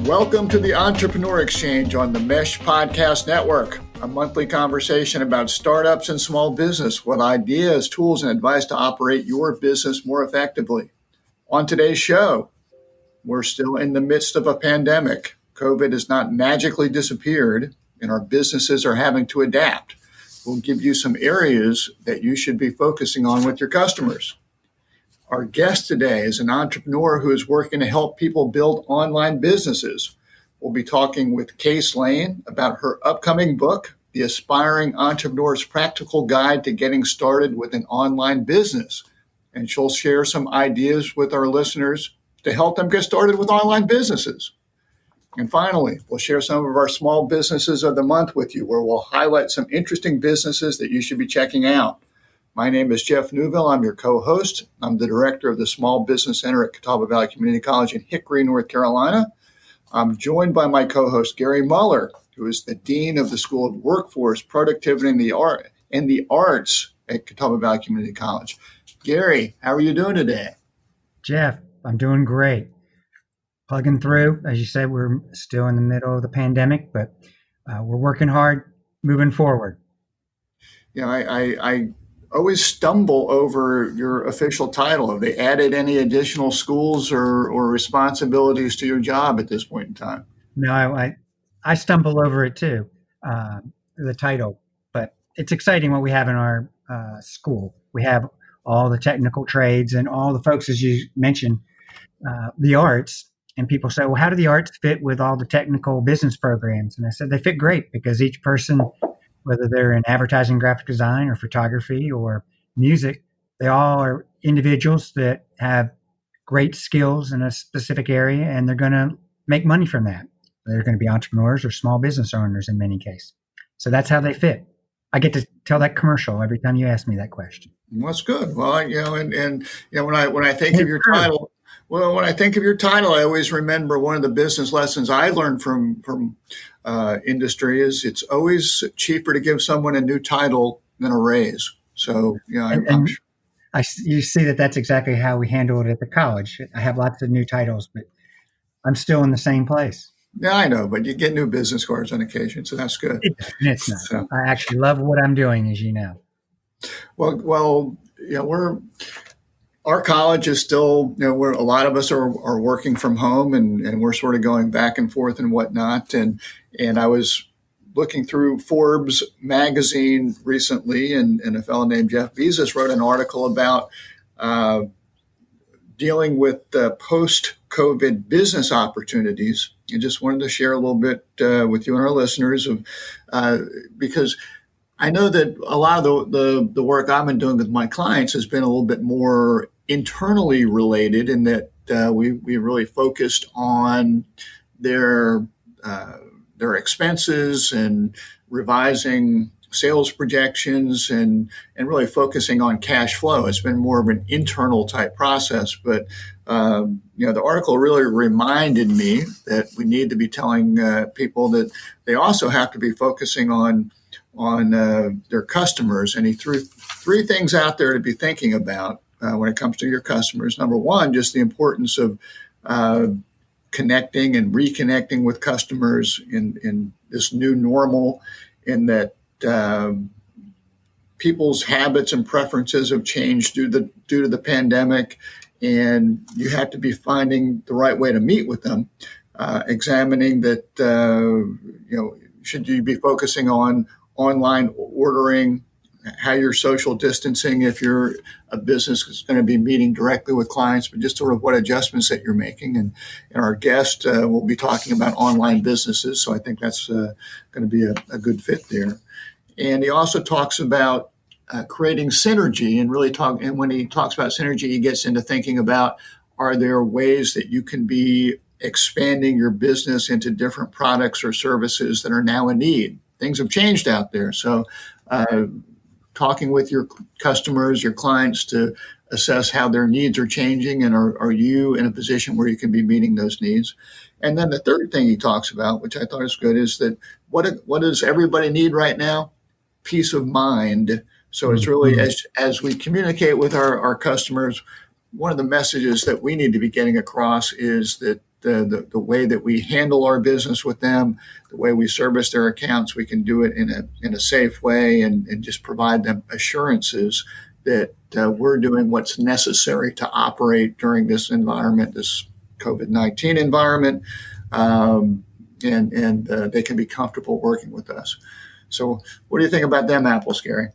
Welcome to the Entrepreneur Exchange on the Mesh Podcast Network, a monthly conversation about startups and small business with ideas, tools, and advice to operate your business more effectively. On today's show, we're still in the midst of a pandemic. COVID has not magically disappeared, and our businesses are having to adapt. We'll give you some areas that you should be focusing on with your customers. Our guest today is an entrepreneur who is working to help people build online businesses. We'll be talking with Case Lane about her upcoming book, The Aspiring Entrepreneur's Practical Guide to Getting Started with an Online Business. And she'll share some ideas with our listeners to help them get started with online businesses. And finally, we'll share some of our small businesses of the month with you, where we'll highlight some interesting businesses that you should be checking out. My name is Jeff Newville. I'm your co-host. I'm the director of the Small Business Center at Catawba Valley Community College in Hickory, North Carolina. I'm joined by my co-host, Gary Muller, who is the Dean of the School of Workforce, Productivity, and the Arts at Catawba Valley Community College. Gary, how are you doing today? Jeff, I'm doing great. Plugging through. As you said, we're still in the middle of the pandemic, but we're working hard, moving forward. You know, I always stumble over your official title. Have they added any additional schools or responsibilities to your job at this point in time? No, I stumble over it too, the title, but it's exciting what we have in our school. We have all the technical trades and all the folks, as you mentioned, the arts. And people say, well, how do the arts fit with all the technical business programs? And I said, they fit great because each person, whether they're in advertising, graphic design, or photography, or music, they all are individuals that have great skills in a specific area, and they're going to make money from that. They're going to be entrepreneurs or small business owners in many cases. So that's how they fit. I get to tell that commercial every time you ask me that question. Well, that's good. Well, when I think of your title, when I think of your title, I always remember one of the business lessons I learned from industry is it's always cheaper to give someone a new title than a raise. So, I'm sure. You see that's exactly how we handle it at the college. I have lots of new titles, but I'm still in the same place. Yeah, I know, but you get new business cards on occasion, so that's good. It's not. So, I actually love what I'm doing, as you know. Well, our college is still, where a lot of us are working from home, and we're sort of going back and forth and whatnot. And I was looking through Forbes magazine recently, and a fellow named Jeff Bezos wrote an article about dealing with post-COVID business opportunities. I just wanted to share a little bit with you and our listeners because I know that a lot of the work I've been doing with my clients has been a little bit more internally related in that we really focused on their expenses and revising sales projections and really focusing on cash flow. It's been more of an internal type process, but the article really reminded me that we need to be telling people that they also have to be focusing on their customers. And he threw three things out there to be thinking about when it comes to your customers. Number one, just the importance of connecting and reconnecting with customers in this new normal, in that people's habits and preferences have changed due to the pandemic, and you have to be finding the right way to meet with them, examining that, should you be focusing on online ordering, how you're social distancing if you're a business that's going to be meeting directly with clients, but just sort of what adjustments that you're making. And our guest will be talking about online businesses, so I think that's going to be a good fit there. And he also talks about creating synergy, and when he talks about synergy, he gets into thinking about, are there ways that you can be expanding your business into different products or services that are now in need? Things have changed out there. So talking with your customers, your clients, to assess how their needs are changing, and are you in a position where you can be meeting those needs? And then the third thing he talks about, which I thought is good, is that what does everybody need right now? Peace of mind. So it's really, as we communicate with our customers, one of the messages that we need to be getting across is that the way that we handle our business with them, the way we service their accounts, we can do it in a safe way and just provide them assurances that we're doing what's necessary to operate during this environment, this COVID-19 environment, and they can be comfortable working with us. So, what do you think about them apples, Gary?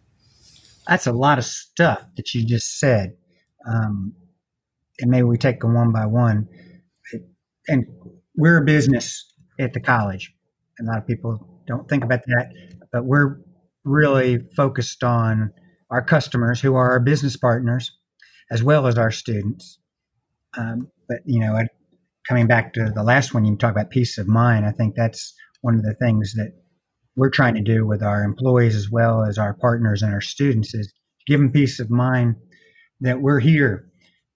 That's a lot of stuff that you just said. And maybe we take them one by one. And we're a business at the college. A lot of people don't think about that, but we're really focused on our customers who are our business partners as well as our students. But, coming back to the last one, you talk about peace of mind. I think that's one of the things that we're trying to do with our employees as well as our partners and our students is give them peace of mind that we're here.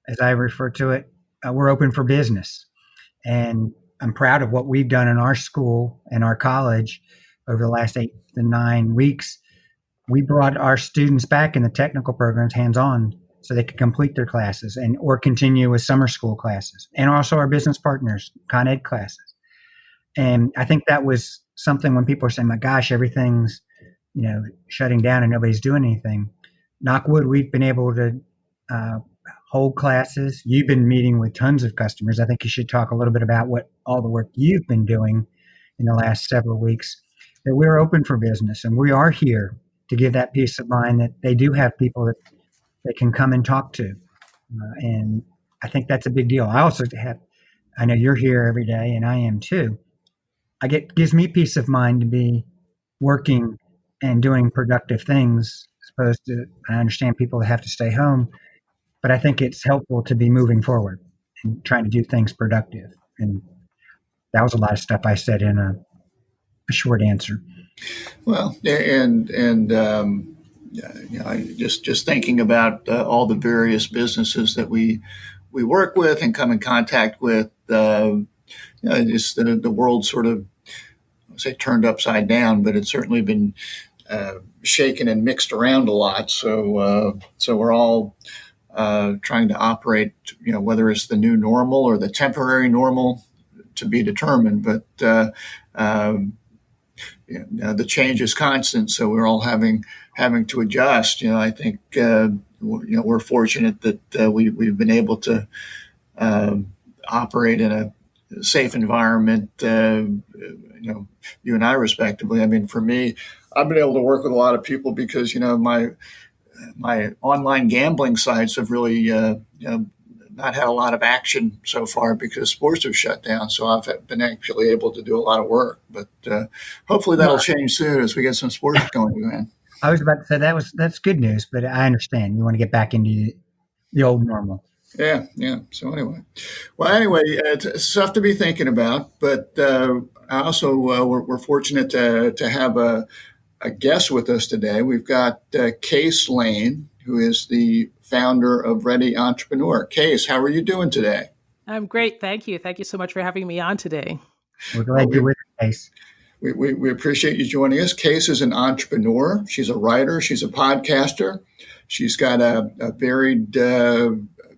As I refer to it, we're open for business. And I'm proud of what we've done in our school and our college over the last 8 to 9 weeks. We brought our students back in the technical programs hands-on so they could complete their classes or continue with summer school classes, and also our business partners, Con Ed classes. And I think that was something when people are saying, my gosh, everything's, shutting down and nobody's doing anything. Knock wood, we've been able to hold classes. You've been meeting with tons of customers. I think you should talk a little bit about what all the work you've been doing in the last several weeks, that we're open for business and we are here to give that peace of mind that they do have people that they can come and talk to. And I think that's a big deal. I know you're here every day and I am too. Gives me peace of mind to be working and doing productive things as opposed to, I understand people that have to stay home, but I think it's helpful to be moving forward and trying to do things productive. And that was a lot of stuff I said in a short answer. Well, just thinking about all the various businesses that we work with and come in contact with, just the world sort of, I say turned upside down, but it's certainly been shaken and mixed around a lot. So we're all trying to operate, whether it's the new normal or the temporary normal to be determined, but the change is constant. So we're all having to adjust. I think we're fortunate that we've been able to operate in a safe environment. You and I respectively. I mean, for me, I've been able to work with a lot of people because my online gambling sites have really not had a lot of action so far because sports have shut down. So I've been actually able to do a lot of work, but hopefully that'll change soon as we get some sports going again. I was about to say that's good news, but I understand you want to get back into the old normal. Yeah. So anyway, it's stuff to be thinking about, but I also we're fortunate to have a guest with us today. We've got Case Lane, who is the founder of Ready Entrepreneur. Case, how are you doing today? I'm great. Thank you. Thank you so much for having me on today. We're glad you're with us, Case. We appreciate you joining us. Case is an entrepreneur. She's a writer. She's a podcaster. She's got a varied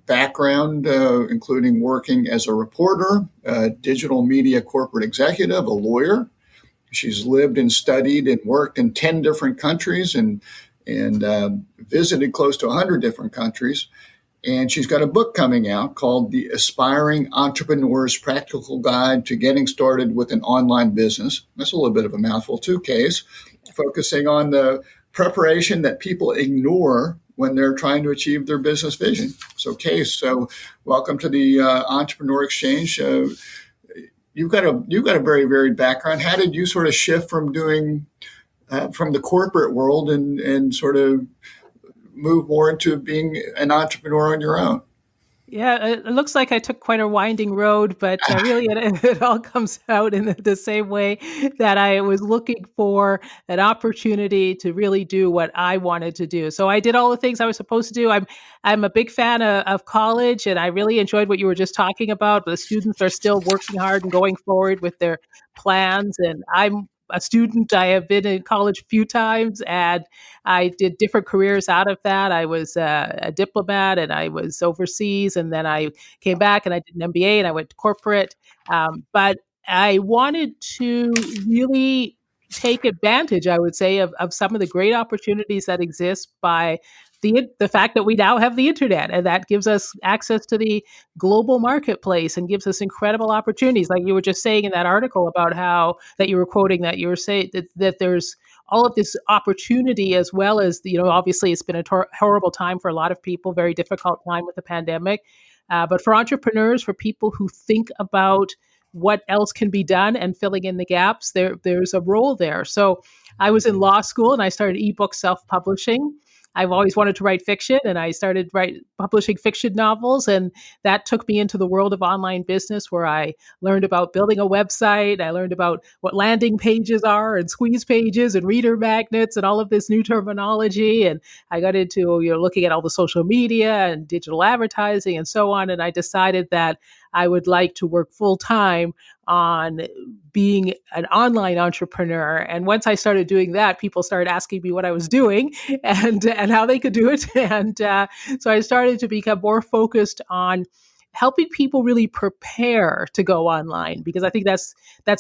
background, including working as a reporter, a digital media corporate executive, a lawyer. She's lived and studied and worked in 10 different countries and visited close to 100 different countries. And she's got a book coming out called The Aspiring Entrepreneur's Practical Guide to Getting Started with an Online Business. That's a little bit of a mouthful too, Case, focusing on the preparation that people ignore when they're trying to achieve their business vision. So, Case, welcome to the Entrepreneur Exchange. You've got a very varied background. How did you sort of shift from doing from the corporate world and sort of move more into being an entrepreneur on your own? Yeah, it looks like I took quite a winding road, but really it all comes out in the same way that I was looking for an opportunity to really do what I wanted to do. So I did all the things I was supposed to do. I'm a big fan of college, and I really enjoyed what you were just talking about. The students are still working hard and going forward with their plans, and I'm a student. I have been in college a few times, and I did different careers out of that. I was a diplomat, and I was overseas, and then I came back and I did an MBA, and I went to corporate. But I wanted to really take advantage, I would say, of some of the great opportunities that exist by the fact that we now have the internet, and that gives us access to the global marketplace and gives us incredible opportunities. Like you were just saying in that article about how that you were quoting, that you were saying that there's all of this opportunity, as well as, obviously it's been a horrible time for a lot of people, very difficult time with the pandemic. But for entrepreneurs, for people who think about what else can be done and filling in the gaps, there's a role there. So I was in law school and I started ebook self-publishing. I've always wanted to write fiction, and I started publishing fiction novels, and that took me into the world of online business, where I learned about building a website. I learned about what landing pages are, and squeeze pages, and reader magnets, and all of this new terminology. And I got into looking at all the social media and digital advertising and so on. And I decided that I would like to work full time on being an online entrepreneur. And once I started doing that, people started asking me what I was doing and how they could do it. And so I started to become more focused on helping people really prepare to go online, because I think that's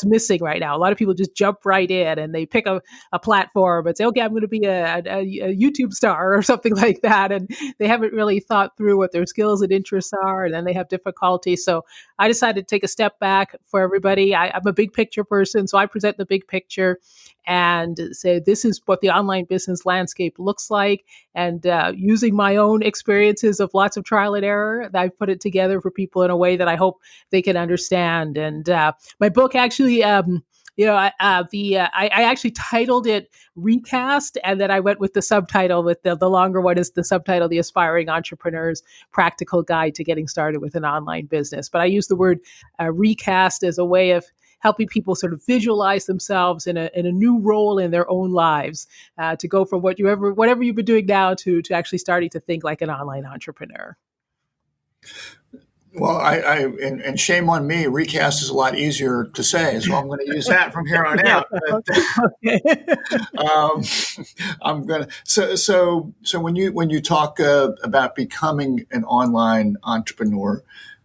missing right now. A lot of people just jump right in and they pick a platform and say, okay, I'm going to be a YouTube star or something like that. And they haven't really thought through what their skills and interests are. And then they have difficulty. So I decided to take a step back for everybody. I'm a big picture person, so I present the big picture and say, this is what the online business landscape looks like. And using my own experiences of lots of trial and error, I've put it together for people in a way that I hope they can understand. And my book actually, I actually titled it Recast, and then I went with the subtitle. With the longer one is the subtitle, The Aspiring Entrepreneur's Practical Guide to Getting Started with an Online Business. But I use the word recast as a way of helping people sort of visualize themselves in a new role in their own lives, to go from whatever you've been doing now to actually starting to think like an online entrepreneur. Well, and shame on me. Recast is a lot easier to say, so I'm going to use that from here on out. I'm going to. So when you talk about becoming an online entrepreneur,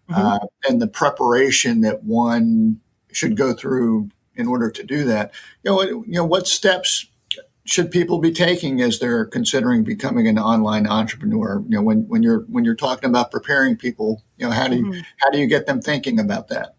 and the preparation that one should go through in order to do that, what steps should people be taking as they're considering becoming an online entrepreneur? When you're talking about preparing people, how do you get them thinking about that?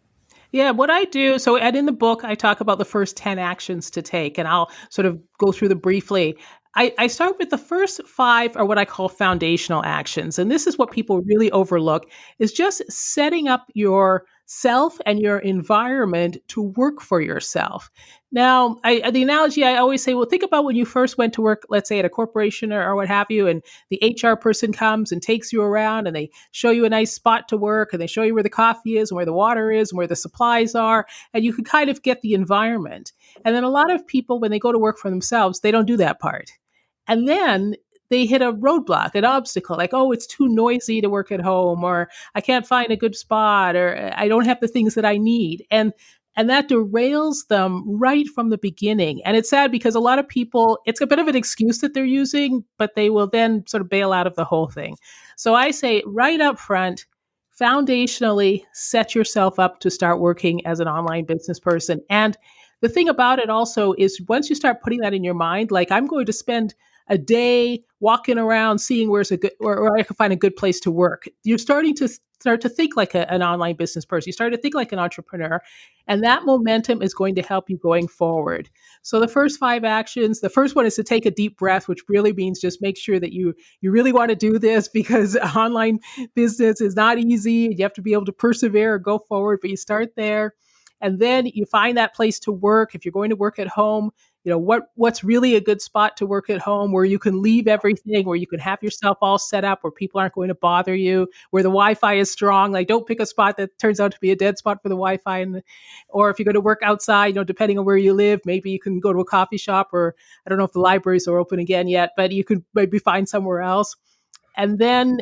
Yeah, what I do, and in the book, I talk about the first 10 actions to take, and I'll sort of go through them briefly. I start with the first 5 are what I call foundational actions. And this is what people really overlook, is just setting up yourself and your environment to work for yourself. Now, the analogy I always say, well, think about when you first went to work, let's say at a corporation or what have you, and the HR person comes and takes you around and they show you a nice spot to work, and they show you where the coffee is and where the water is and where the supplies are, and you can kind of get the environment. And then a lot of people, when they go to work for themselves, they don't do that part. And then they hit a roadblock, an obstacle, like, oh, it's too noisy to work at home, or I can't find a good spot, or I don't have the things that I need. And that derails them right from the beginning. And it's sad because a lot of people, it's a bit of an excuse that they're using, but they will then sort of bail out of the whole thing. So I say right up front, foundationally, set yourself up to start working as an online business person. And the thing about it also is, once you start putting that in your mind, like, I'm going to spend a day walking around seeing where I can find a good place to work, you're starting to think like an online business person. You start to think like an entrepreneur, and that momentum is going to help you going forward. So the first 5 actions, the first one is to take a deep breath, which really means just make sure that you really want to do this, because online business is not easy. You have to be able to persevere or go forward, but you start there. And then you find that place to work. If you're going to work at home, what's really a good spot to work at home, where you can leave everything, where you can have yourself all set up, where people aren't going to bother you, where the Wi-Fi is strong. Like, don't pick a spot that turns out to be a dead spot for the Wi-Fi. Or if you're going to work outside, depending on where you live, maybe you can go to a coffee shop, or I don't know if the libraries are open again yet, but you could maybe find somewhere else. And then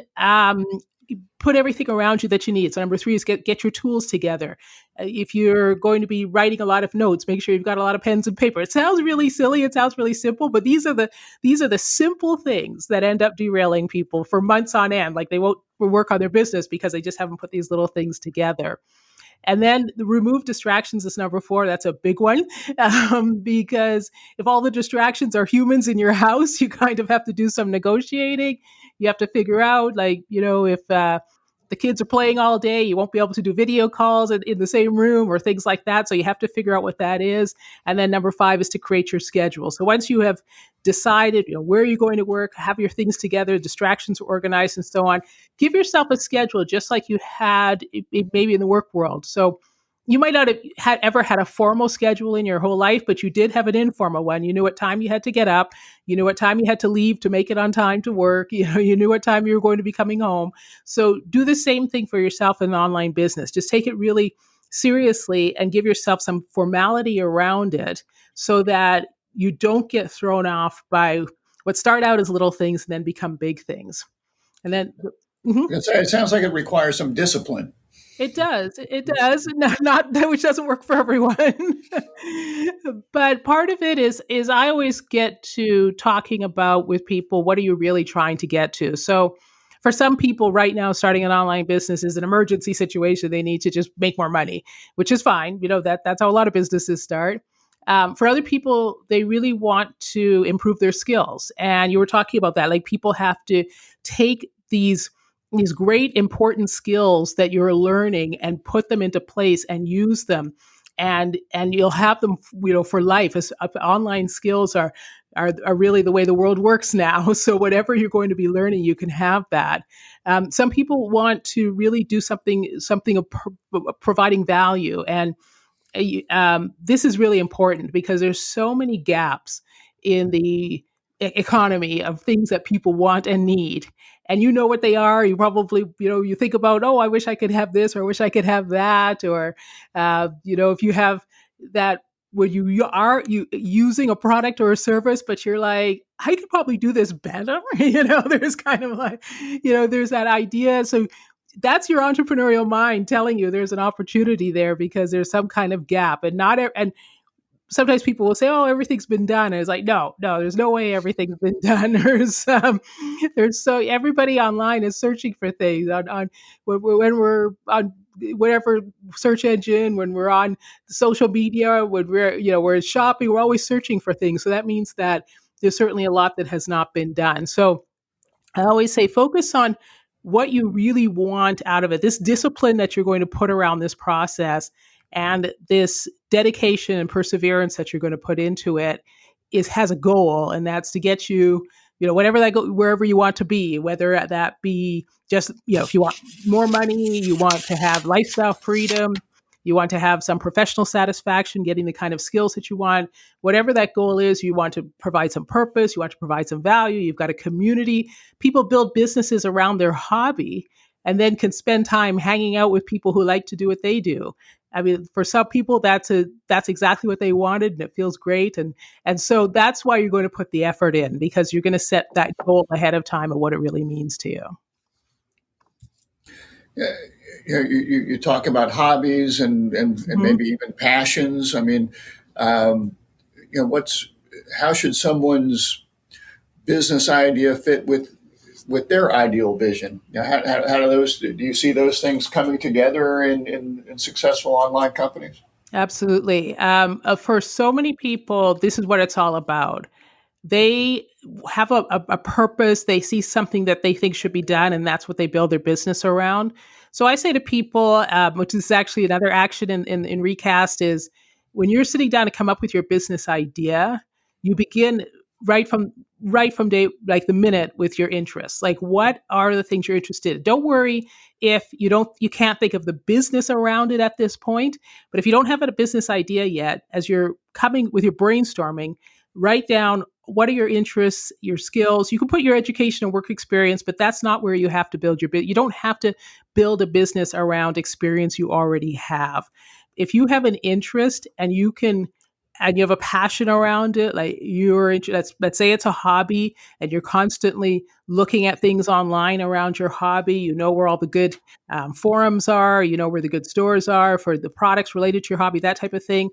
put everything around you that you need. So number 3 is get your tools together. If you're going to be writing a lot of notes, make sure you've got a lot of pens and paper. It sounds really silly, it sounds really simple, but these are the simple things that end up derailing people for months on end. Like they won't work on their business because they just haven't put these little things together. And then the remove distractions is number 4. That's a big one because if all the distractions are humans in your house, you kind of have to do some negotiating. You have to figure out, like, if the kids are playing all day, you won't be able to do video calls in the same room or things like that. So you have to figure out what that is. And then number 5 is to create your schedule. So once you have decided, where you're going to work, have your things together, distractions are organized and so on, give yourself a schedule just like you had maybe in the work world. So you might not have ever had a formal schedule in your whole life, but you did have an informal one. You knew what time you had to get up. You knew what time you had to leave to make it on time to work. You knew what time you were going to be coming home. So do the same thing for yourself in online business. Just take it really seriously and give yourself some formality around it so that you don't get thrown off by what start out as little things and then become big things. And then, It sounds like it requires some discipline. It does. It does. Not that, which doesn't work for everyone. But part of it is I always get to talking about with people, what are you really trying to get to? So for some people right now, starting an online business is an emergency situation. They need to just make more money, which is fine. That's how a lot of businesses start. For other people, they really want to improve their skills. And you were talking about that. Like people have to take these great important skills that you're learning and put them into place and use them, and you'll have them for life. As online skills are really the way the world works now. So whatever you're going to be learning, you can have that. Some people want to really do something of providing value, and this is really important because there's so many gaps in the economy of things that people want and need. And you know what they are. You probably, you think about, oh, I wish I could have this, or I wish I could have that. Or, if you have that, when you are using a product or a service, but you're like, I could probably do this better. There's kind of like, there's that idea. So that's your entrepreneurial mind telling you there's an opportunity there because there's some kind of gap, and and sometimes people will say, "Oh, everything's been done." And it's like, no, there's no way everything's been done. There's so everybody online is searching for things on when we're on whatever search engine, when we're on social media, when we're shopping, we're always searching for things. So that means that there's certainly a lot that has not been done. So I always say focus on what you really want out of it, this discipline that you're going to put around this process, and this dedication and perseverance that you're going to put into it has a goal, and that's to get you, whatever that go, wherever you want to be, whether that be just, if you want more money, you want to have lifestyle freedom, you want to have some professional satisfaction, getting the kind of skills that you want, whatever that goal is, you want to provide some purpose, you want to provide some value, you've got a community. People build businesses around their hobby and then can spend time hanging out with people who like to do what they do. I mean, for some people, that's exactly what they wanted, and it feels great. And so that's why you're going to put the effort in, because you're going to set that goal ahead of time of what it really means to you. Yeah. You talk about hobbies and maybe even passions. I mean, how should someone's business idea fit with their ideal vision? How do you see those things coming together in successful online companies? Absolutely. For so many people, this is what it's all about. They have a purpose. They see something that they think should be done, and that's what they build their business around. So I say to people, which is actually another action in Recast, is when you're sitting down to come up with your business idea, you begin right from day, like the minute, with your interests. Like, what are the things you're interested in? Don't worry if you can't think of the business around it at this point. But if you don't have a business idea yet, as you're coming with your brainstorming, write down what are your interests, your skills. You can put your education and work experience, but that's not where you have to build your business. You don't have to build a business around experience you already have. If you have an interest and you can and you have a passion around it, like let's say it's a hobby and you're constantly looking at things online around your hobby, you know where all the good forums are, you know where the good stores are for the products related to your hobby, that type of thing.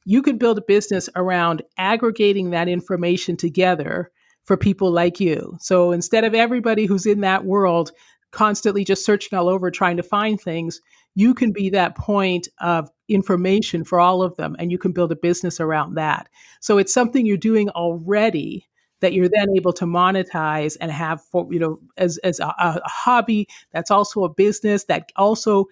You could build a business around aggregating that information together for people like you. So instead of everybody who's in that world constantly just searching all over trying to find things, you can be that point of information for all of them, and you can build a business around that. So it's something you're doing already that you're then able to monetize and have for, as a hobby that's also a business that also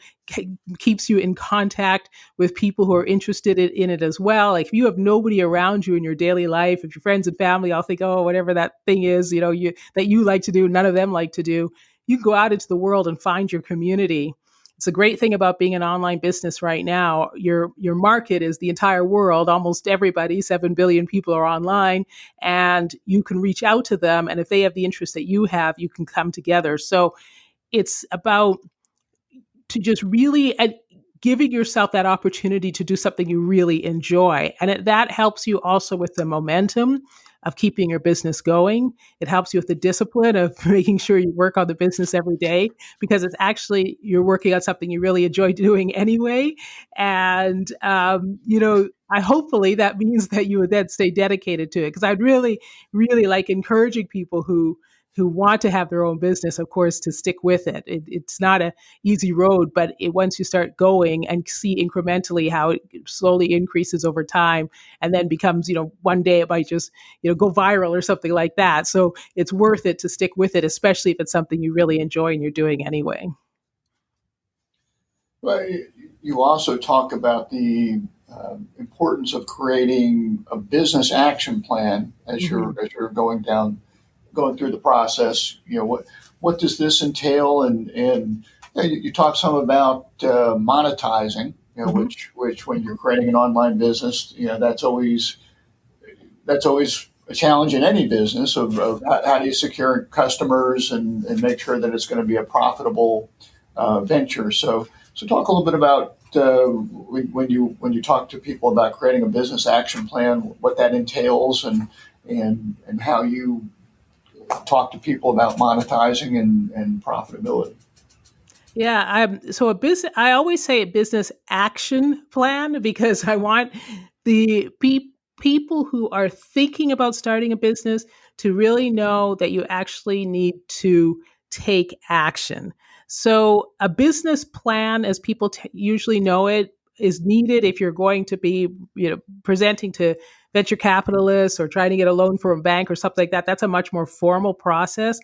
keeps you in contact with people who are interested in it as well. Like if you have nobody around you in your daily life, if your friends and family all think, oh, whatever that thing is, that you like to do, none of them like to do, you can go out into the world and find your community. It's a great thing about being an online business right now. Your market is the entire world. Almost everybody, 7 billion people are online, and you can reach out to them. And if they have the interest that you have, you can come together. So it's about to just really giving yourself that opportunity to do something you really enjoy. And that helps you also with the momentum of keeping your business going. It helps you with the discipline of making sure you work on the business every day, because it's actually, you're working on something you really enjoy doing anyway. And, I hopefully that means that you would then stay dedicated to it. Because I'd really, really like encouraging people who want to have their own business, of course, to stick with it. It's not an easy road, but once you start going and see incrementally how it slowly increases over time and then becomes, one day it might just, go viral or something like that. So it's worth it to stick with it, especially if it's something you really enjoy and you're doing anyway. Well, you also talk about the importance of creating a business action plan as Mm-hmm. you're going through the process. What does this entail? And you talk some about monetizing. Mm-hmm. Which when you're creating an online business, that's always a challenge in any business of how do you secure customers and make sure that it's going to be a profitable venture. So talk a little bit about when you talk to people about creating a business action plan, what that entails, and how you talk to people about monetizing and profitability. Yeah, I always say a business action plan because I want the people who are thinking about starting a business to really know that you actually need to take action. So a business plan, as people usually know it, is needed if you're going to be, presenting to venture capitalists or trying to get a loan from a bank or something like that. That's a much more formal process.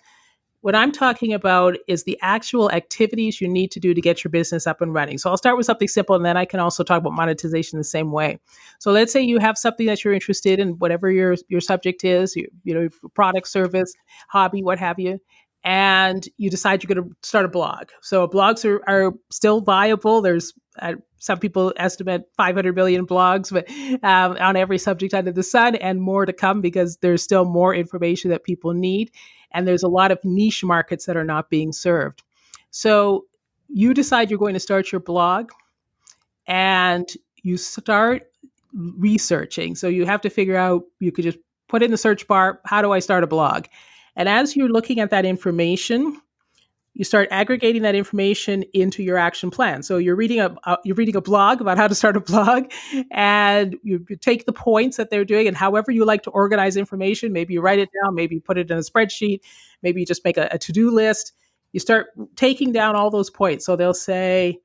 What I'm talking about is the actual activities you need to do to get your business up and running. So I'll start with something simple, and then I can also talk about monetization the same way. So let's say you have something that you're interested in, whatever your subject is, your product, service, hobby, what have you, and you decide you're going to start a blog. So blogs are still viable. There's some people estimate 500 million blogs, but on every subject under the sun, and more to come because there's still more information that people need. And there's a lot of niche markets that are not being served. So you decide you're going to start your blog and you start researching. So you have to figure out, you could just put in the search bar, how do I start a blog? And as you're looking at that information, you start aggregating that information into your action plan. So you're reading a blog about how to start a blog, and you take the points that they're doing, and however you like to organize information, maybe you write it down, maybe you put it in a spreadsheet, maybe you just make a to-do list. You start taking down all those points. So they'll say,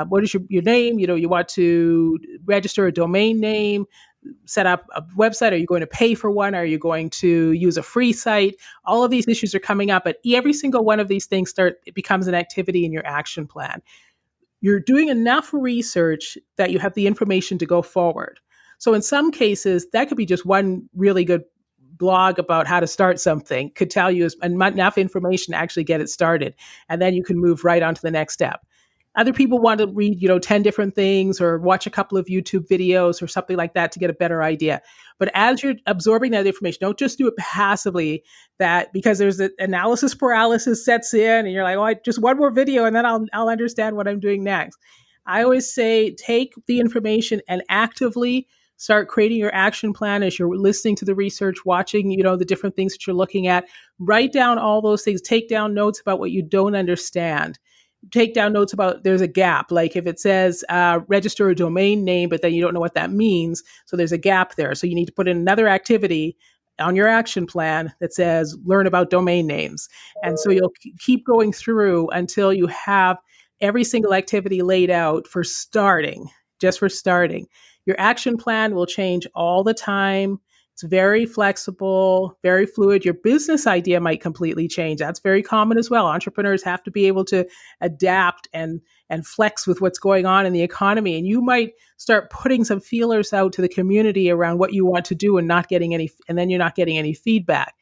what is your name? You want to register a domain name, set up a website? Are you going to pay for one? Are you going to use a free site? All of these issues are coming up, but every single one of these things it becomes an activity in your action plan. You're doing enough research that you have the information to go forward. So in some cases, that could be just one really good blog about how to start something, could tell you enough information to actually get it started. And then you can move right on to the next step. Other people want to read, 10 different things or watch a couple of YouTube videos or something like that to get a better idea. But as you're absorbing that information, don't just do it passively, because there's an analysis paralysis sets in and you're like, oh, just one more video and then I'll understand what I'm doing next. I always say, take the information and actively start creating your action plan as you're listening to the research, watching, the different things that you're looking at. Write down all those things. Take down notes about what you don't understand. Take down notes about there's a gap. Like if it says register a domain name, but then you don't know what that means. So there's a gap there. So you need to put in another activity on your action plan that says learn about domain names. And so you'll keep going through until you have every single activity laid out for starting, just for starting. Your action plan will change all the time. It's very flexible, very fluid. Your business idea might completely change. That's very common as well. Entrepreneurs have to be able to adapt and flex with what's going on in the economy. And you might start putting some feelers out to the community around what you want to do and then you're not getting any feedback.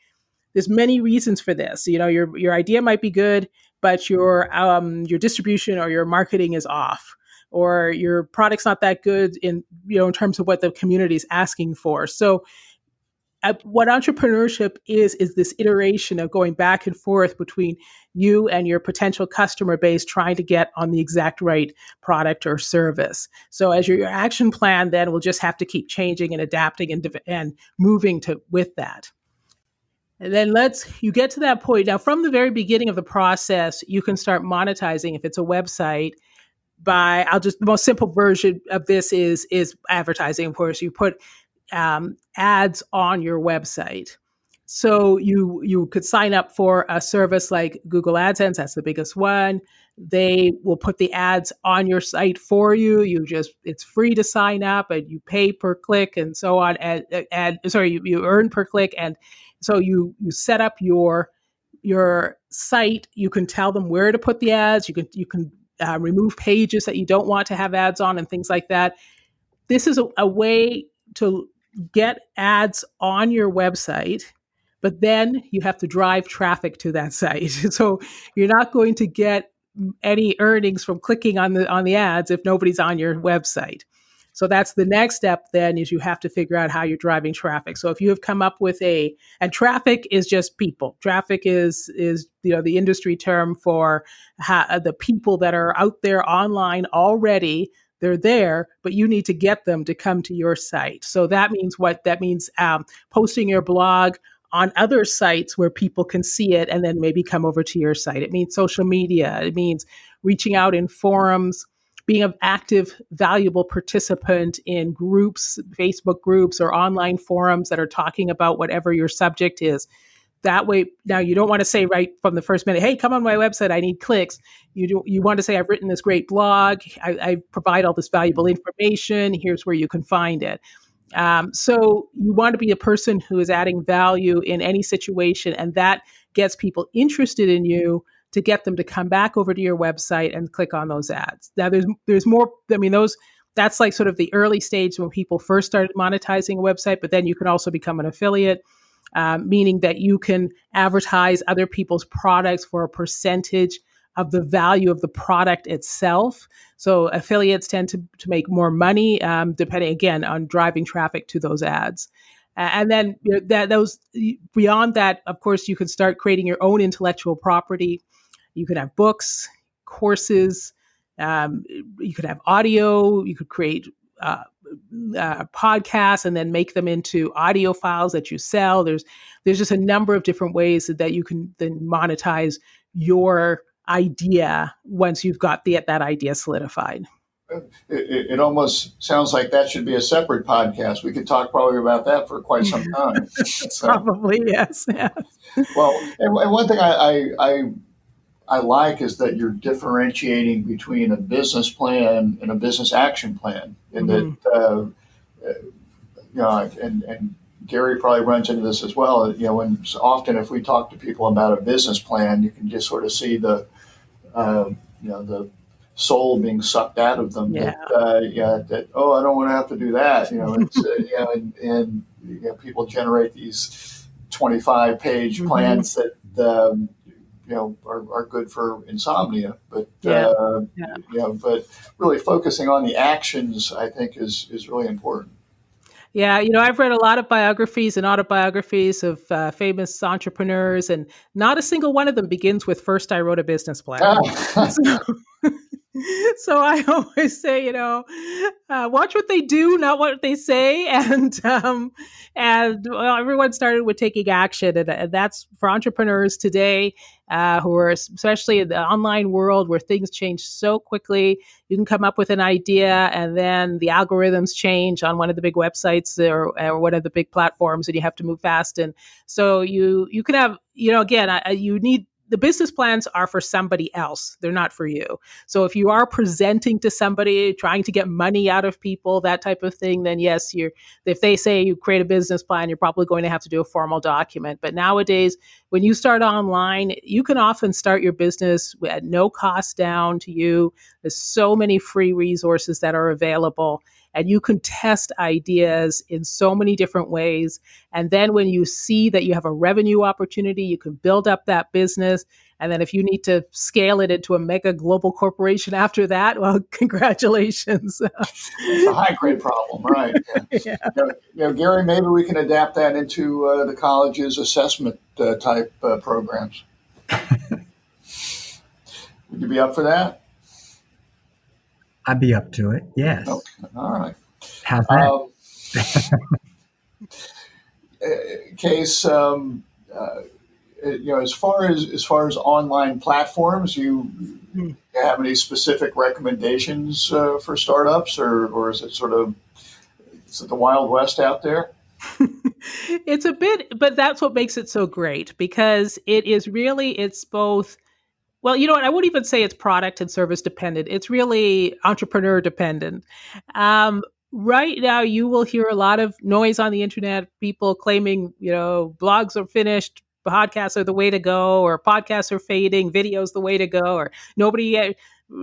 There's many reasons for this. Your idea might be good, but your distribution or your marketing is off, or your product's not that good in terms of what the community is asking for. So what entrepreneurship is this iteration of going back and forth between you and your potential customer base, trying to get on the exact right product or service. So as your action plan then will just have to keep changing and adapting and moving with that. And then you get to that point. Now, from the very beginning of the process, you can start monetizing if it's a website the most simple version of this is advertising. Of course, you put ads on your website. So you could sign up for a service like Google AdSense. That's the biggest one. They will put the ads on your site for you. It's free to sign up, and you pay per click and so on. You earn per click. And so you set up your site. You can tell them where to put the ads. You can remove pages that you don't want to have ads on and things like that. This is a way to get ads on your website, but then you have to drive traffic to that site. So you're not going to get any earnings from clicking on the ads if nobody's on your website. So that's the next step then, is you have to figure out how you're driving traffic. So if you have come up with and traffic is just people. Traffic is the industry term for the people that are out there online already. They're there, but you need to get them to come to your site. So that means posting your blog on other sites where people can see it and then maybe come over to your site. It means social media. It means reaching out in forums, being an active, valuable participant in groups, Facebook groups or online forums that are talking about whatever your subject is. That way, now you don't want to say right from the first minute, hey, come on my website, I need clicks. You want to say, I've written this great blog, I provide all this valuable information, here's where you can find it. So you want to be a person who is adding value in any situation, and that gets people interested in you to get them to come back over to your website and click on those ads. Now there's more, that's like sort of the early stage when people first started monetizing a website, but then you can also become an affiliate, meaning that you can advertise other people's products for a percentage of the value of the product itself. So affiliates tend to make more money, depending again on driving traffic to those ads. And then beyond that, of course, you can start creating your own intellectual property. You could have books, courses, you could have audio, you could create podcasts and then make them into audio files that you sell. There's just a number of different ways that you can then monetize your idea once you've got that idea solidified. It almost sounds like that should be a separate podcast. We could talk probably about that for quite some time. Probably, yes. Well, and one thing I like is that you're differentiating between a business plan and a business action plan, and that and Gary probably runs into this as well. When often if we talk to people about a business plan, you can just sort of see the soul being sucked out of them. Yeah. That I don't want to have to do that. And people generate these 25-page plans that are good for insomnia, but but really focusing on the actions, I think, is really important. Yeah, I've read a lot of biographies and autobiographies of famous entrepreneurs, and not a single one of them begins with "First, I wrote a business plan." So I always say, watch what they do, not what they say, and well, everyone started with taking action, and that's for entrepreneurs today, who are especially in the online world where things change so quickly. You can come up with an idea, and then the algorithms change on one of the big websites or one of the big platforms, and you have to move fast. And so you can have, again, you need. The business plans are for somebody else. They're not for you. So if you are presenting to somebody, trying to get money out of people, that type of thing, then yes, if they say you create a business plan, you're probably going to have to do a formal document. But nowadays, when you start online, you can often start your business at no cost down to you. There's so many free resources that are available, and you can test ideas in so many different ways. And then when you see that you have a revenue opportunity, you can build up that business. And then if you need to scale it into a mega global corporation after that, well, congratulations. It's a high grade problem, right? Yeah. Yeah. Gary, maybe we can adapt that into the college's assessment type programs. Would you be up for that? I'd be up to it. Yes. Okay. All right. How's that? Case, as far as online platforms, you have any specific recommendations for startups, or is it the Wild West out there? It's a bit, but that's what makes it so great, because it's both. Well, you know what? I wouldn't even say it's product and service dependent. It's really entrepreneur dependent. Right now, you will hear a lot of noise on the internet, people claiming, blogs are finished, podcasts are the way to go, or podcasts are fading, videos the way to go, or nobody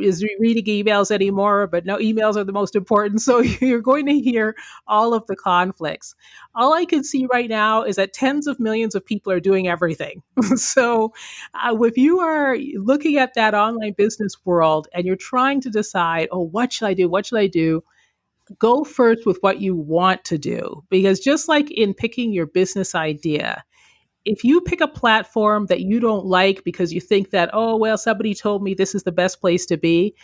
is reading emails anymore, but no, emails are the most important. So you're going to hear all of the conflicts. All I can see right now is that tens of millions of people are doing everything. So if you are looking at that online business world and you're trying to decide, oh, what should I do? What should I do? Go first with what you want to do. Because just like in picking your business idea, if you pick a platform that you don't like because you think that, oh, well, somebody told me this is the best place to be,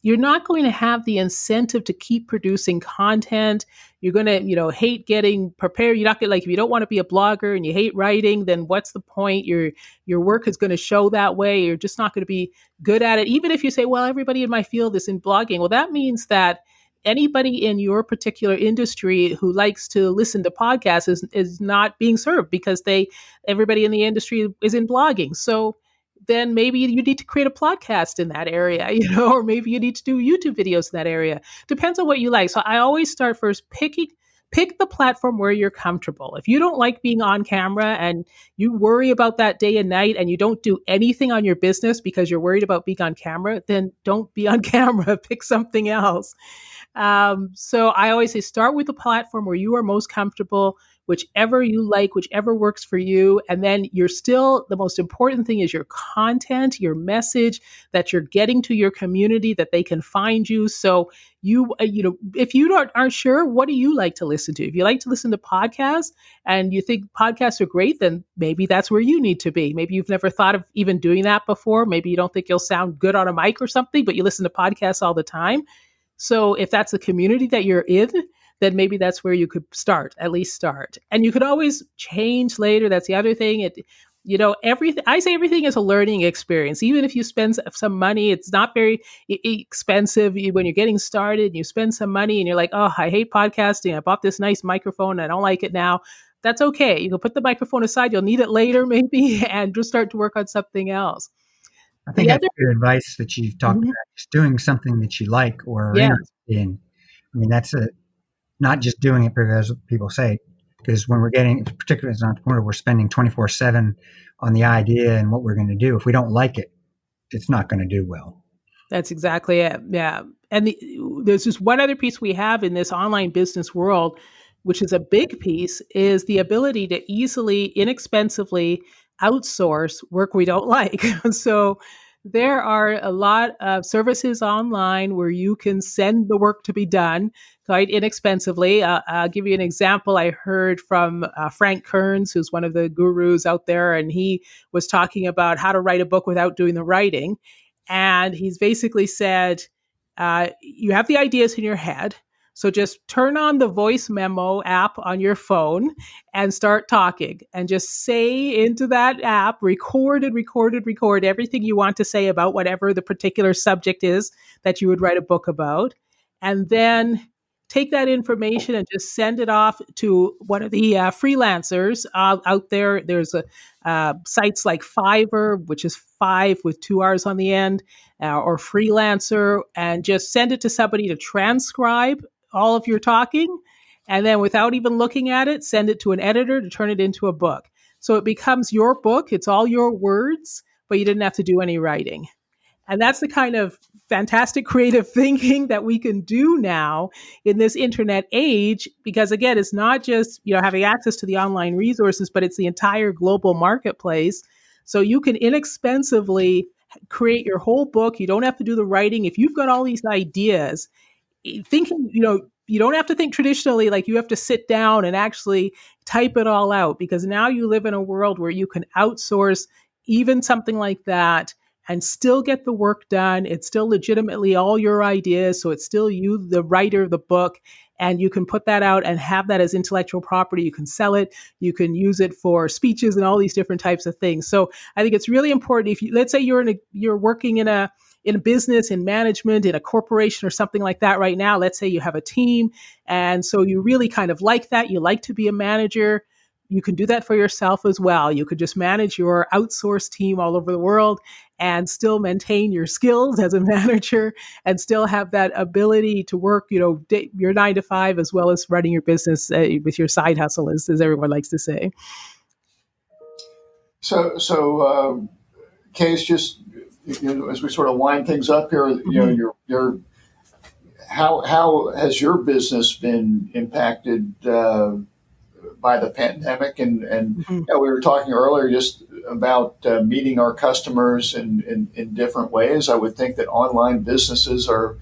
you're not going to have the incentive to keep producing content. You're going to, hate getting prepared. You're not going to, like, if you don't want to be a blogger and you hate writing, then what's the point? Your work is going to show that way. You're just not going to be good at it. Even if you say, well, everybody in my field is in blogging. Well, that means that anybody in your particular industry who likes to listen to podcasts is not being served, because everybody in the industry is in blogging. So then maybe you need to create a podcast in that area, or maybe you need to do YouTube videos in that area. Depends on what you like. So I always start first pick the platform where you're comfortable. If you don't like being on camera and you worry about that day and night, and you don't do anything on your business because you're worried about being on camera, then don't be on camera. Pick something else. So I always say, start with the platform where you are most comfortable, whichever you like, whichever works for you. And then the most important thing is your content, your message that you're getting to your community, that they can find you. So if you aren't sure, what do you like to listen to? If you like to listen to podcasts and you think podcasts are great, then maybe that's where you need to be. Maybe you've never thought of even doing that before. Maybe you don't think you'll sound good on a mic or something, but you listen to podcasts all the time. So if that's the community that you're in, then maybe that's where you could at least start. And you could always change later. That's the other thing. I say everything is a learning experience. Even if you spend some money, it's not very expensive. When you're getting started, you spend some money and you're like, oh, I hate podcasting. I bought this nice microphone. I don't like it now. That's okay. You can put the microphone aside. You'll need it later maybe, and just start to work on something else. I think that's good advice that you've talked about. Just doing something that you like or are interested in. I mean, that's not just doing it because people say, because when we're particularly as an entrepreneur, we're spending 24/7 on the idea and what we're going to do. If we don't like it, it's not going to do well. That's exactly it. Yeah. And there's just one other piece we have in this online business world, which is a big piece, is the ability to easily, inexpensively outsource work we don't like. So there are a lot of services online where you can send the work to be done quite inexpensively. I'll give you an example. I heard from Frank Kearns, who's one of the gurus out there, and he was talking about how to write a book without doing the writing. And he's basically said, You have the ideas in your head. So just turn on the voice memo app on your phone and start talking and just say into that app, record everything you want to say about whatever the particular subject is that you would write a book about. And then take that information and just send it off to one of the freelancers out there. There's sites like Fiverr, which is five with two R's on the end, or Freelancer, and just send it to somebody to transcribe all of your talking. And then without even looking at it, send it to an editor to turn it into a book. So it becomes your book. It's all your words, but you didn't have to do any writing. And that's the kind of fantastic creative thinking that we can do now in this internet age, because again, it's not just, having access to the online resources, but it's the entire global marketplace. So you can inexpensively create your whole book. You don't have to do the writing. If you've got all these ideas, thinking, you don't have to think traditionally, like you have to sit down and actually type it all out, because now you live in a world where you can outsource even something like that and still get the work done. It's still legitimately all your ideas. So it's still you, the writer of the book, and you can put that out and have that as intellectual property. You can sell it. You can use it for speeches and all these different types of things. So I think it's really important. If you, let's say you're working in a business, in management, in a corporation or something like that right now, let's say you have a team. And so you really kind of like that. You like to be a manager. You can do that for yourself as well. You could just manage your outsourced team all over the world and still maintain your skills as a manager and still have that ability to work, your 9 to 5, as well as running your business with your side hustle, as everyone likes to say. So, Case, just as we sort of wind things up here, your how has your business been impacted by the pandemic? And we were talking earlier just about meeting our customers in different ways. I would think that online businesses are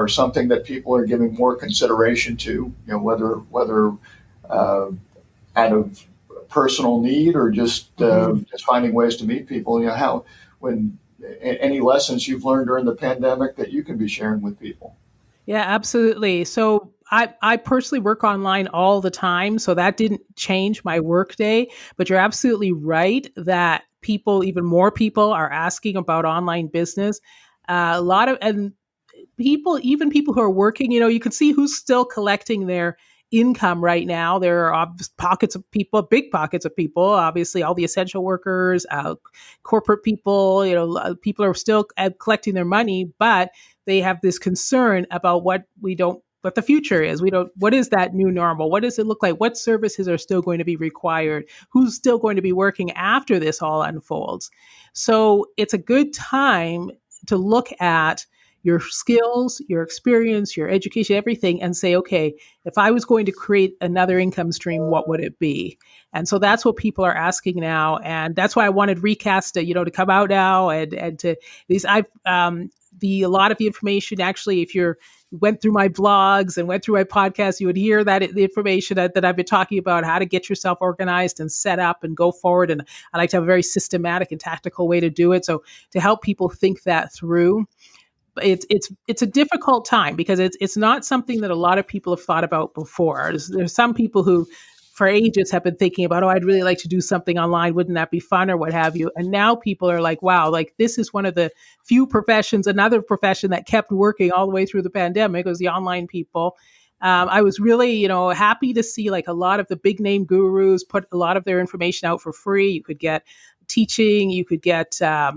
something that people are giving more consideration to, whether out of personal need or just finding ways to meet people. Any lessons you've learned during the pandemic that you can be sharing with people? Yeah, absolutely. So I personally work online all the time, so that didn't change my workday. But you're absolutely right that even more people are asking about online business. And even people who are working, you can see who's still collecting their income right now. There are pockets of people, big pockets of people, obviously all the essential workers, corporate people, people are still collecting their money, but they have this concern about what the future is. What is that new normal? What does it look like? What services are still going to be required? Who's still going to be working after this all unfolds? So it's a good time to look at your skills, your experience, your education, everything, and say, okay, if I was going to create another income stream, what would it be? And so that's what people are asking now. And that's why I wanted Recast to come out now and to these, a lot of the information, actually, if you went through my blogs and went through my podcast, you would hear that the information that I've been talking about, how to get yourself organized and set up and go forward. And I like to have a very systematic and tactical way to do it. So to help people think that through. It's a difficult time because it's not something that a lot of people have thought about before. There's some people who for ages have been thinking about, I'd really like to do something online. Wouldn't that be fun or what have you? And now people are like, wow, like this is one of the few professions, another profession that kept working all the way through the pandemic was the online people. I was really, happy to see like a lot of the big name gurus put a lot of their information out for free. You could get teaching, you could get a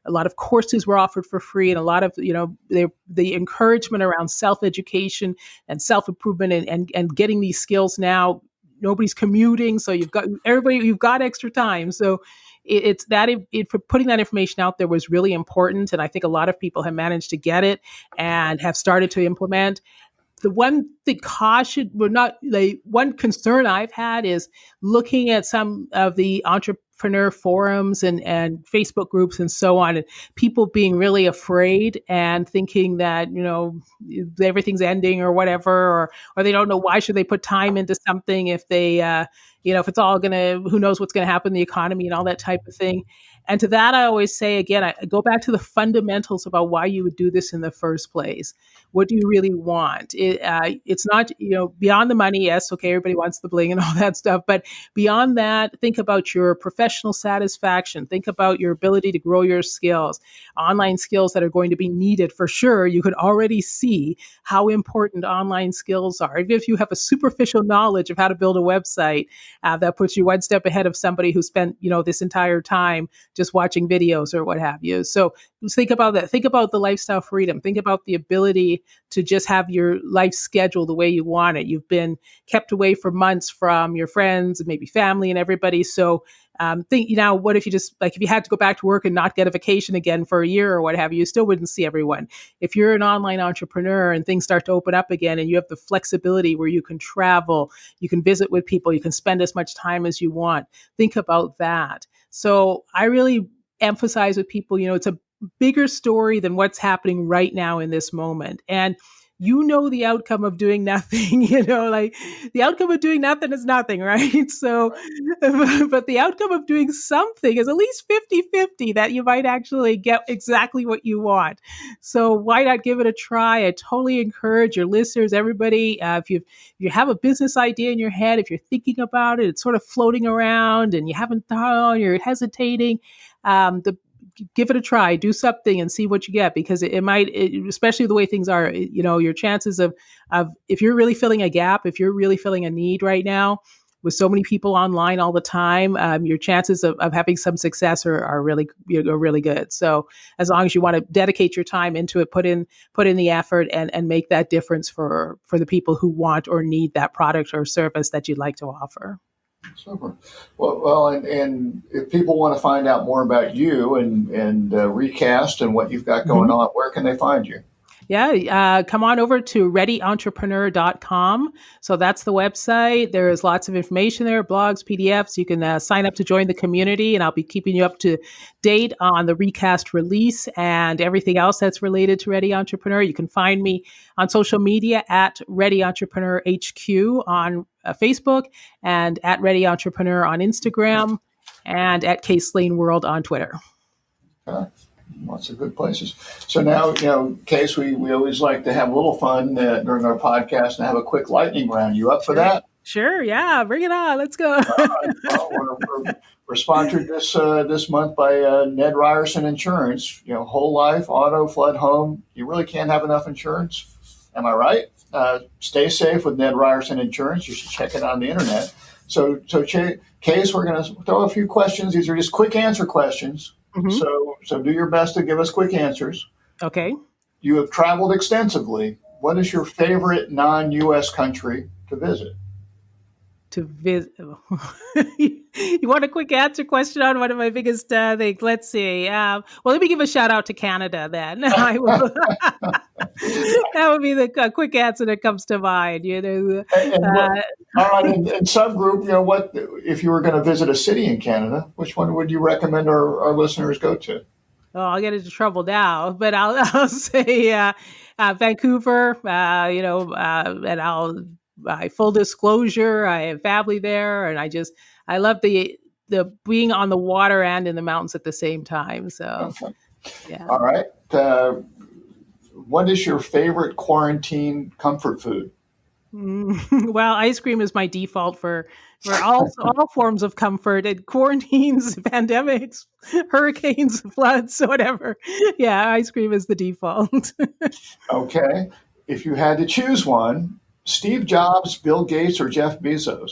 lot of courses were offered for free, and a lot of the encouragement around self-education and self-improvement and getting these skills now. Nobody's commuting, so you've got extra time. So it's that for putting that information out there was really important, and I think a lot of people have managed to get it and have started to implement. The one one concern I've had is looking at some of the entrepreneur forums and Facebook groups and so on, and people being really afraid and thinking that, everything's ending or whatever, or they don't know why should they put time into something if they, if it's all who knows what's going to happen in the economy and all that type of thing. And to that, I always say, again, I go back to the fundamentals about why you would do this in the first place. What do you really want? It's not, beyond the money. Yes, okay, everybody wants the bling and all that stuff. But beyond that, think about your professional satisfaction. Think about your ability to grow your skills, online skills that are going to be needed for sure. You could already see how important online skills are. Even if you have a superficial knowledge of how to build a website, that puts you one step ahead of somebody who spent, this entire time just watching videos or what have you. So think about that. Think about the lifestyle freedom. Think about the ability to just have your life schedule the way you want it. You've been kept away for months from your friends and maybe family and everybody. So think, what if you just, like, if you had to go back to work and not get a vacation again for a year or what have you, you still wouldn't see everyone. If you're an online entrepreneur and things start to open up again and you have the flexibility where you can travel, you can visit with people, you can spend as much time as you want, think about that. So I really emphasize with people, it's a bigger story than what's happening right now in this moment. And the outcome of doing nothing, like the outcome of doing nothing is nothing, right? So, but the outcome of doing something is at least 50-50 that you might actually get exactly what you want. So why not give it a try? I totally encourage your listeners, everybody, if you have a business idea in your head, if you're thinking about it, it's sort of floating around and you haven't thought, you're hesitating, give it a try, do something and see what you get, because it might, especially the way things are, your chances of if you're really filling a gap, if you're really filling a need right now with so many people online all the time, your chances of having some success are really, really good. So as long as you want to dedicate your time into it, put in the effort and make that difference for the people who want or need that product or service that you'd like to offer. Super. Well, and if people want to find out more about you and Recast and what you've got going on, where can they find you? Yeah, come on over to readyentrepreneur.com. So that's the website. There is lots of information there, blogs, PDFs. You can sign up to join the community, and I'll be keeping you up to date on the Recast release and everything else that's related to Ready Entrepreneur. You can find me on social media at Ready Entrepreneur HQ on Facebook, and at Ready Entrepreneur on Instagram, and at Case Lane World on Twitter. Lots of good places. So now, Case, we always like to have a little fun during our podcast and have a quick lightning round. You up for that? Sure. Yeah. Bring it on. Let's go. All right. Well, we're sponsored this month by Ned Ryerson Insurance. Whole life, auto, flood, home. You really can't have enough insurance. Am I right? Stay safe with Ned Ryerson Insurance. You should check it on the internet. So Case, we're going to throw a few questions. These are just quick answer questions. Mm-hmm. So do your best to give us quick answers. Okay. You have traveled extensively. What is your favorite non-U.S. country to visit? To visit. You want a quick answer question on one of my biggest things? Let's see. Well, let me give a shout out to Canada then. That would be the quick answer that comes to mind. All right. In subgroup, what if you were going to visit a city in Canada? Which one would you recommend our listeners go to? Oh, I'll get into trouble now, but I'll say Vancouver. And full disclosure, I have family there, and I love the being on the water and in the mountains at the same time. So, yeah. All right. What is your favorite quarantine comfort food? Well, ice cream is my default for all forms of comfort, and quarantines, pandemics, hurricanes, floods, whatever. Yeah, ice cream is the default. Okay. If you had to choose one, Steve Jobs, Bill Gates, or Jeff Bezos?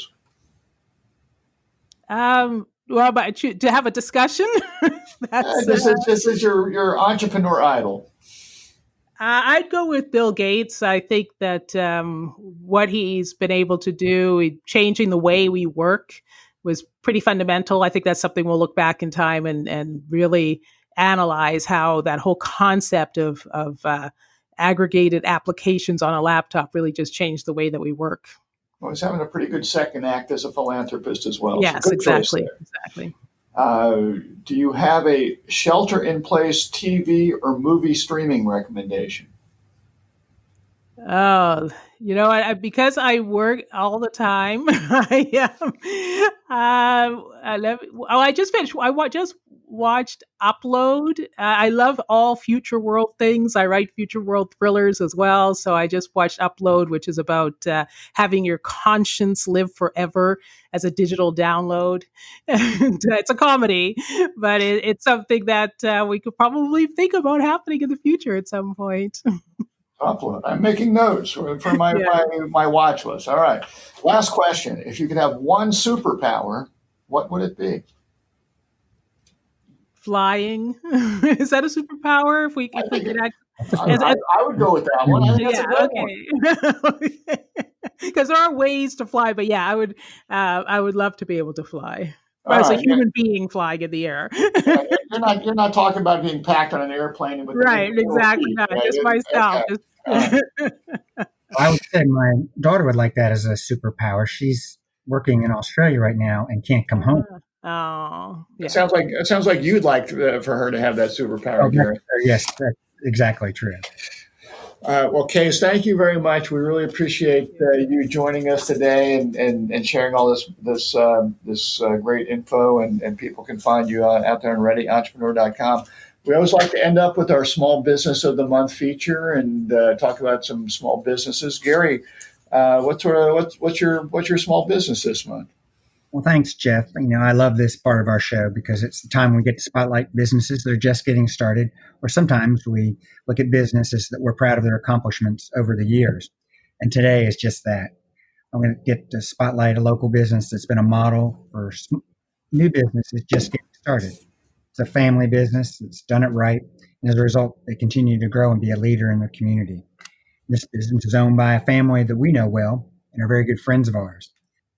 Well, but to have a discussion. This is your entrepreneur idol. I'd go with Bill Gates. I think that what he's been able to do, changing the way we work, was pretty fundamental. I think that's something we'll look back in time and really analyze how that whole concept of aggregated applications on a laptop really just changed the way that we work. Well, he's having a pretty good second act as a philanthropist as well. Yes, exactly. Exactly. Do you have a shelter-in-place TV or movie streaming recommendation? Oh, because I work all the time, I just finished. Just watched Upload. I love all future world things. I write future world thrillers as well. So I just watched Upload, which is about having your conscience live forever as a digital download. And it's a comedy, but it's something that we could probably think about happening in the future at some point. Upload. I'm making notes for my, Yeah. my watch list. All right. Last question. If you could have one superpower, what would it be? Flying. Is that a superpower? If we could act I would go with that one. I think that's a great one. okay. Because there are ways to fly, but yeah, I would love to be able to fly. All As a right. human being flying in the air. You're not talking about being packed on an airplane with Right, the little exactly. feet, Not right? just myself. Okay. All right. I would say my daughter would like that as a superpower. She's working in Australia right now and can't come home. Oh, yeah. It sounds like you'd like for her to have that superpower, Gary. Yes, that's exactly true. Well, Case, thank you very much. We really appreciate you joining us today and sharing all this great info. And people can find you out there on ReadyEntrepreneur.com. We always like to end up with our Small Business of the Month feature and talk about some small businesses. Gary, what's your small business this month? Well, thanks, Jeff. I love this part of our show because it's the time we get to spotlight businesses that are just getting started, or sometimes we look at businesses that we're proud of their accomplishments over the years. And today is just that. I'm going to get to spotlight a local business that's been a model for new businesses just getting started. It's a family business that's done it right. And as a result, they continue to grow and be a leader in their community. This business is owned by a family that we know well and are very good friends of ours.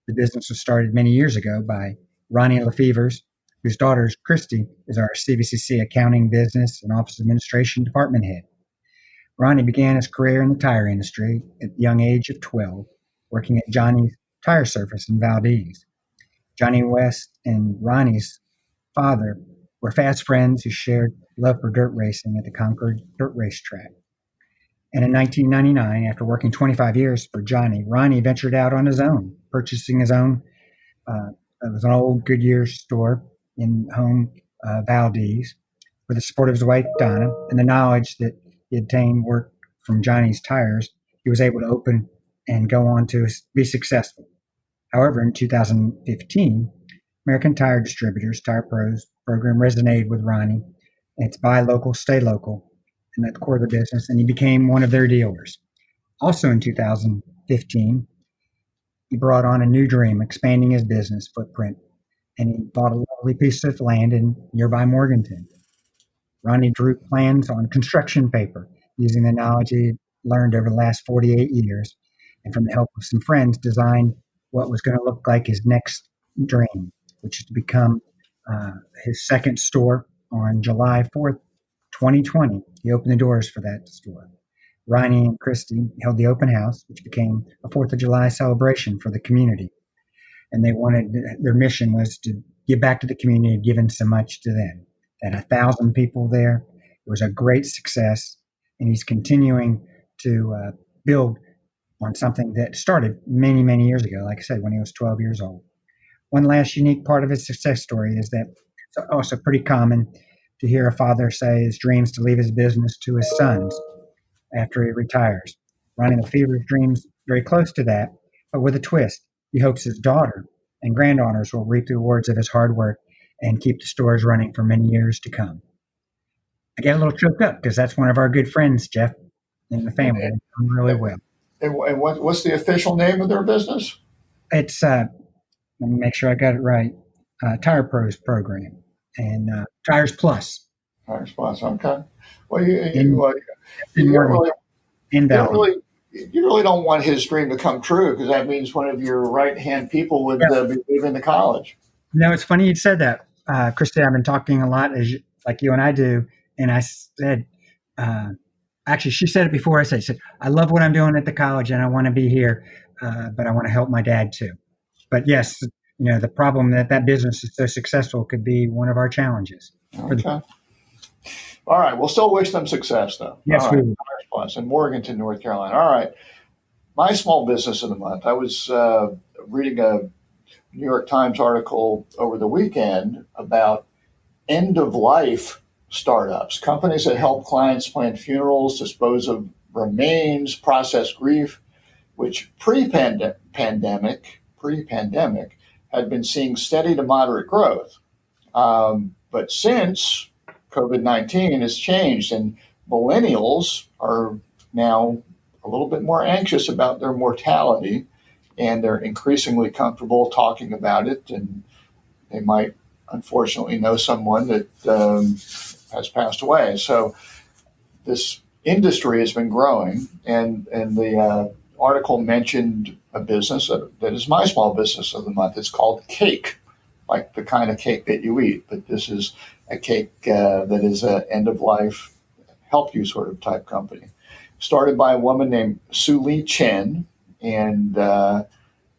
The business was started many years ago by Ronnie Lefevers, whose daughter, Christy, is our CVCC accounting, business, and office administration department head. Ronnie began his career in the tire industry at the young age of 12, working at Johnny's Tire Service in Valdez. Johnny West and Ronnie's father were fast friends who shared love for dirt racing at the Concord Dirt Racetrack. And in 1999, after working 25 years for Johnny, Ronnie ventured out on his own, purchasing his own. It was an old Goodyear store in home Valdez, with the support of his wife, Donna, and the knowledge that he obtained work from Johnny's Tires. He was able to open and go on to be successful. However, in 2015, American Tire Distributors, Tire Pros program resonated with Ronnie. It's buy local, stay local, and at the core of the business, and he became one of their dealers. Also in 2015, he brought on a new dream, expanding his business footprint, and he bought a lovely piece of land in nearby Morganton. Ronnie drew plans on construction paper using the knowledge he learned over the last 48 years, and from the help of some friends, designed what was going to look like his next dream, which is to become his second store on July 4th, 2020. He opened the doors for that store. Ronnie and Christy held the open house, which became a 4th of July celebration for the community. And their mission was to give back to the community, given so much to them. They had 1,000 people there. It was a great success. And he's continuing to build on something that started many, many years ago, like I said, when he was 12 years old. One last unique part of his success story is that it's also pretty common to hear a father say his dreams to leave his business to his sons after he retires. Ronnie Lefevers dreams very close to that, but with a twist. He hopes his daughter and granddaughters will reap the rewards of his hard work and keep the stores running for many years to come. I get a little choked up because that's one of our good friends, Jeff, in the family. They're doing really well. And what's the official name of their business? It's, let me make sure I got it right, Tire Pros program and Tires Plus. Tires Plus, okay. Well, you really don't want his dream to come true, because that means one of your right-hand people would be leaving the college. No, it's funny you said that. Christy, I've been talking a lot, like you and I do, and I said, actually, she said it before I said, I love what I'm doing at the college and I want to be here, but I want to help my dad too. But yes, the problem that business is so successful could be one of our challenges. Okay. All right. We'll still wish them success, though. Yes, All we right. will. Plus in Morganton, North Carolina. All right. My small business of the month. I was reading a New York Times article over the weekend about end of life startups, companies that help clients plan funerals, dispose of remains, process grief, which pre-pandemic had been seeing steady to moderate growth. But since COVID-19 has changed, and millennials are now a little bit more anxious about their mortality, and they're increasingly comfortable talking about it, and they might unfortunately know someone that has passed away. So this industry has been growing, and the article mentioned a business that is my small business of the month. It's called Cake, like the kind of cake that you eat, but this is a cake that is an end of life help you sort of type company. Started by a woman named Su Li Chen, and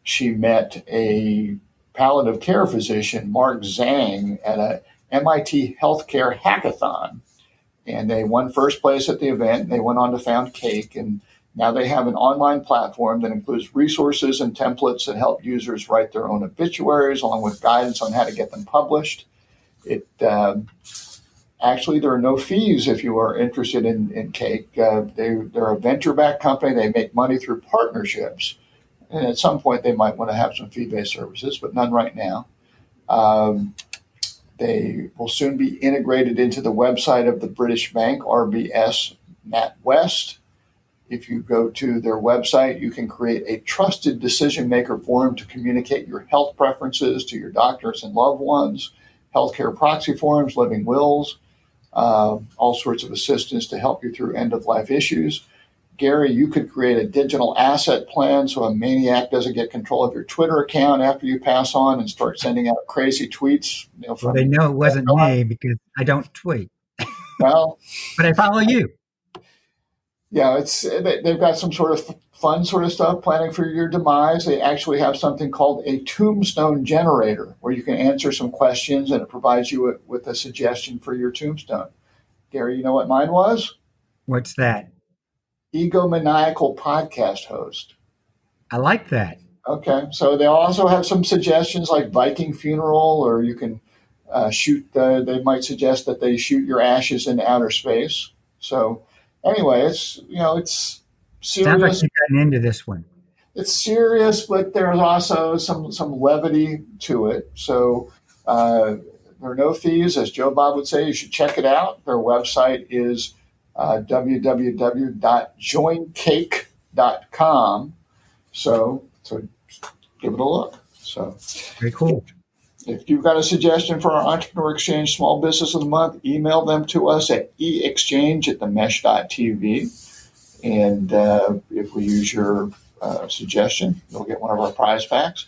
she met a palliative care physician, Mark Zhang, at a MIT healthcare hackathon. And they won first place at the event. And they went on to found Cake, and now they have an online platform that includes resources and templates that help users write their own obituaries, along with guidance on how to get them published. Actually, there are no fees if you are interested in Cake. They're a venture-backed company. They make money through partnerships. And at some point, they might want to have some fee-based services, but none right now. They will soon be integrated into the website of the British bank, RBS NatWest. If you go to their website, you can create a trusted decision maker forum to communicate your health preferences to your doctors and loved ones, healthcare proxy forums, living wills, all sorts of assistance to help you through end-of-life issues. Gary, you could create a digital asset plan so a maniac doesn't get control of your Twitter account after you pass on and start sending out crazy tweets. Well, they know it wasn't me because I don't tweet. Well, but I follow you. Yeah, they've got some sort of fun sort of stuff planning for your demise. They actually have something called a tombstone generator where you can answer some questions and it provides you with a suggestion for your tombstone. Gary, you know what mine was? What's that? Egomaniacal podcast host. I like that. Okay, so they also have some suggestions like Viking funeral, or you can they might suggest that they shoot your ashes into outer space. So anyway, it's serious. Sounds like you've gotten into this one. It's serious, but there's also some levity to it. So there are no fees, as Joe Bob would say. You should check it out. Their website is www.joincake.com. So give it a look. So very cool. If you've got a suggestion for our Entrepreneur Exchange Small Business of the Month, email them to us at eexchange@themesh.tv. And if we use your suggestion, you'll get one of our prize packs.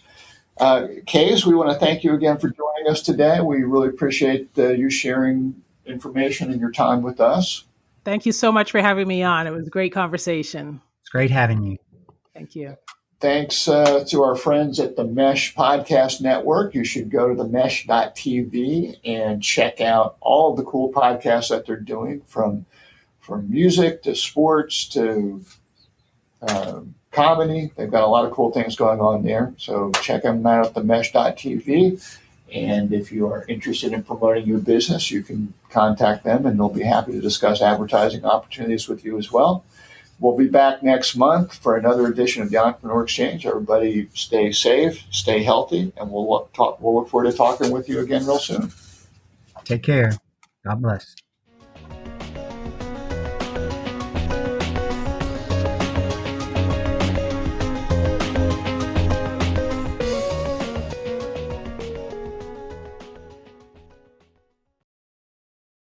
Case, we want to thank you again for joining us today. We really appreciate you sharing information and your time with us. Thank you so much for having me on. It was a great conversation. It's great having you. Thank you. Thanks to our friends at the Mesh Podcast Network. You should go to themesh.tv and check out all of the cool podcasts that they're doing, from music to sports to comedy. They've got a lot of cool things going on there. So check them out at themesh.tv. And if you are interested in promoting your business, you can contact them and they'll be happy to discuss advertising opportunities with you as well. We'll be back next month for another edition of the Entrepreneur Exchange. Everybody stay safe, stay healthy, and we'll look forward to talking with you again real soon. Take care. God bless.